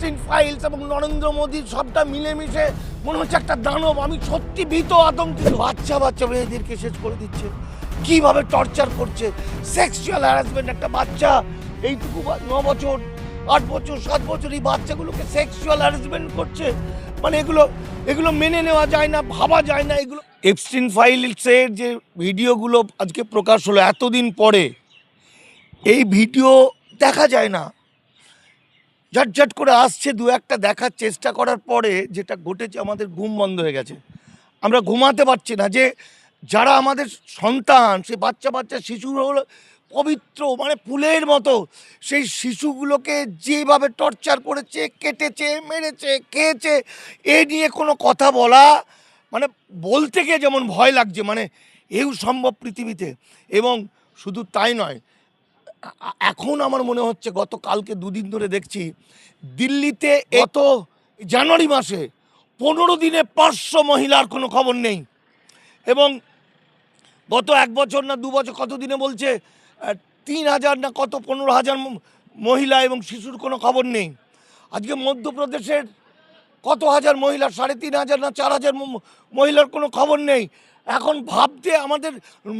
Epstein files এবং নরেন্দ্র মোদীর সবটা মিলেমিশে মনে হচ্ছে একটা দানব। আমি সত্যি ভীত, আতঙ্কিত। বাচ্চা বাচ্চা মেয়েদেরকে শেষ করে দিচ্ছে, কিভাবে টর্চার করছে, সেক্সুয়াল হ্যারাসমেন্ট। একটা বাচ্চা এইটুকু 9 বছর 8 বছর 7 বছর এই বাচ্চাগুলোকে সেক্সুয়াল হ্যারাসমেন্ট করছে। মানে এগুলো মেনে নেওয়া যায় না, ভাবা যায় না। এগুলো এপস্টিন ফাইলসের যে ভিডিওগুলো আজকে প্রকাশ হলো এতদিন পরে, এই ভিডিও দেখা যায় না, ঝটঝট করে আসছে, দু একটা দেখার চেষ্টা করার পরে যেটা ঘটেছে, আমাদের ঘুম বন্ধ হয়ে গেছে। আমরা ঘুমাতে পারছি না। যে যারা আমাদের সন্তান, সে বাচ্চা বাচ্চা শিশুর হলো পবিত্র, মানে ফুলের মতো, সেই শিশুগুলোকে যেভাবে টর্চার করেছে, কেটেছে, মেরেছে, খেয়েছে, এ নিয়ে কোনো কথা বলা, মানে বলতে গিয়ে যেমন ভয় লাগছে। মানে এও সম্ভব পৃথিবীতে? এবং শুধু তাই নয়, এখন আমার মনে হচ্ছে, গতকালকে 2 দিন ধরে দেখছি দিল্লিতে এত জানুয়ারি মাসে 15 দিনে 500 মহিলার কোনো খবর নেই। এবং গত 1 বছর না 2 বছর কত দিনে বলছে 3000 না কত 15,000 মহিলা এবং শিশুর কোনো খবর নেই। আজকে মধ্যপ্রদেশের কত হাজার মহিলা, 3,500 না 4,000 মহিলার কোনো খবর নেই। এখন ভাবতে আমাদের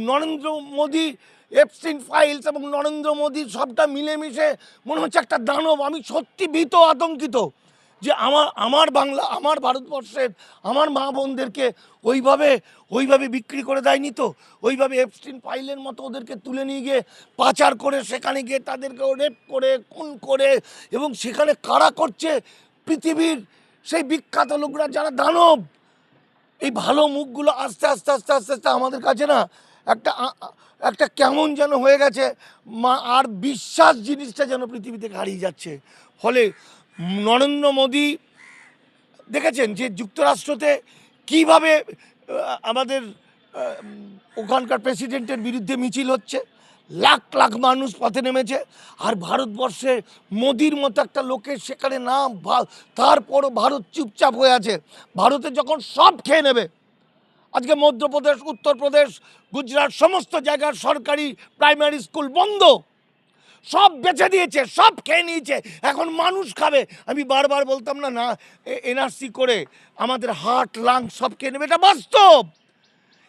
নরেন্দ্র মোদী এপস্টিন ফাইলস এবং নরেন্দ্র মোদীর সবটা মিলেমিশে মনে হচ্ছে একটা দানব। আমি সত্যি ভীত, আতঙ্কিত যে আমার বাংলা, আমার ভারতবর্ষের আমার মা বোনদেরকে ওইভাবে বিক্রি করে দেয়নি তো? ওইভাবে এপস্টিন ফাইলের মতো ওদেরকে তুলে নিয়ে গিয়ে পাচার করে সেখানে গিয়ে তাদেরকে রেপ করে, খুন করে, এবং সেখানে কারা করছে? পৃথিবীর সেই বিখ্যাত লোকরা, যারা দানব। এই ভালো মুখগুলো আস্তে আস্তে আস্তে আস্তে আস্তে আমাদের কাছে না একটা কেমন যেন হয়ে গেছে। আর বিশ্বাস জিনিসটা যেন পৃথিবী থেকে হারিয়ে যাচ্ছে। ফলে নরেন্দ্র মোদী দেখেছেন যে যুক্তরাষ্ট্রতে কিভাবে আমাদের ওখানকার প্রেসিডেন্টের বিরুদ্ধে মিছিল হচ্ছে, লাখ লাখ মানুষ পথে নেমেছে। আর ভারতবর্ষে মোদির মতো একটা লোকের সেখানে নাম, তারপরও ভারত চুপচাপ হয়ে আছে। ভারতে যখন সব খেয়ে নেবে, আজকে মধ্যপ্রদেশ, উত্তরপ্রদেশ, গুজরাট সমস্ত জায়গার সরকারি প্রাইমারি স্কুল বন্ধ, সব বেচে দিয়েছে, সব খেয়ে নিয়েছে। এখন মানুষ খাবে। আমি বারবার বলতাম না এনআরসি করে আমাদের হার্ট, লাংস সব খেয়ে নেবে। এটা বাস্তব।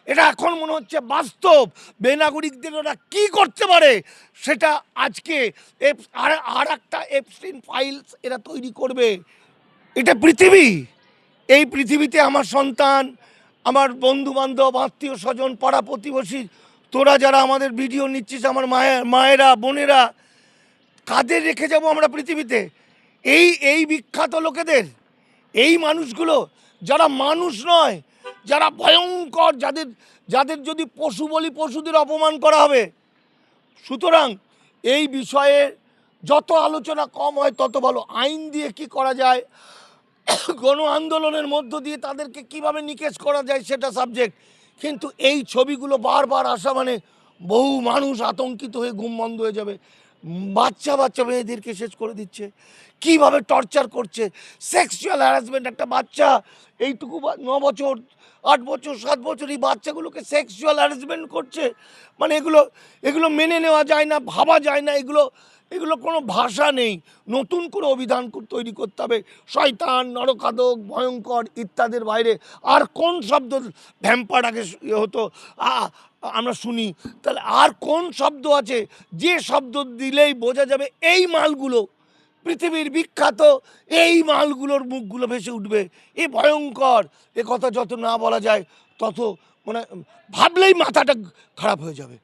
এটা এখন মনে হচ্ছে বাস্তব। বেনাগরিকদের ওরা কী করতে পারে সেটা আজকে আর একটা এপস্টিন ফাইলস এরা তৈরি করবে। এটা পৃথিবী। এই পৃথিবীতে আমার সন্তান, আমার বন্ধু বান্ধব, আত্মীয় স্বজন, পাড়া প্রতিবেশী, তোরা যারা আমাদের ভিডিও নিচ্ছিস, আমার মায়েরা, বোনেরা, কাদের রেখে যাব আমরা পৃথিবীতে? এই বিখ্যাত লোকেদের, এই মানুষগুলো যারা মানুষ নয়, যারা ভয়ঙ্কর, যাদের যদি পশু বলি, পশুদের অপমান করা হবে। সুতরাং এই বিষয়ে যত আলোচনা কম হয় তত ভালো। আইন দিয়ে কি করা যায়, গণ আন্দোলনের মধ্য দিয়ে তাদেরকে কিভাবে নিকেশ করা যায় সেটা সাবজেক্ট। কিন্তু এই ছবিগুলো বারবার আসা মানে বহু মানুষ আতঙ্কিত হয়ে ঘুম বন্ধ হয়ে যাবে। বাচ্চা বাচ্চা মেয়েদেরকে শেষ করে দিচ্ছে, কিভাবে টর্চার করছে, সেক্সুয়াল হ্যারাসমেন্ট। একটা বাচ্চা এইটুকু 9 বছর 8 বছর 7 বছর এই বাচ্চাগুলোকে সেক্সুয়াল হ্যারাসমেন্ট করছে। মানে এগুলো মেনে নেওয়া যায় না, ভাবা যায় না। এগুলো কোনো ভাষা নেই। নতুন করে অভিধান তৈরি করতে হবে। শয়তান, নরকাদক, ভয়ঙ্কর ইত্যাদির বাইরে আর কোন শব্দ, ভ্যাম্পার আগে হতো, আমরা শুনি, তাহলে আর কোন শব্দ আছে যে শব্দ দিলেই বোঝা যাবে এই মালগুলো পৃথিবীর বিখ্যাত, এই মালগুলোর মুখগুলো ভেসে উঠবে? এ ভয়ঙ্কর। এ কথা যত না বলা যায় তত মানে ভাবলেই মাথাটা খারাপ হয়ে যাবে।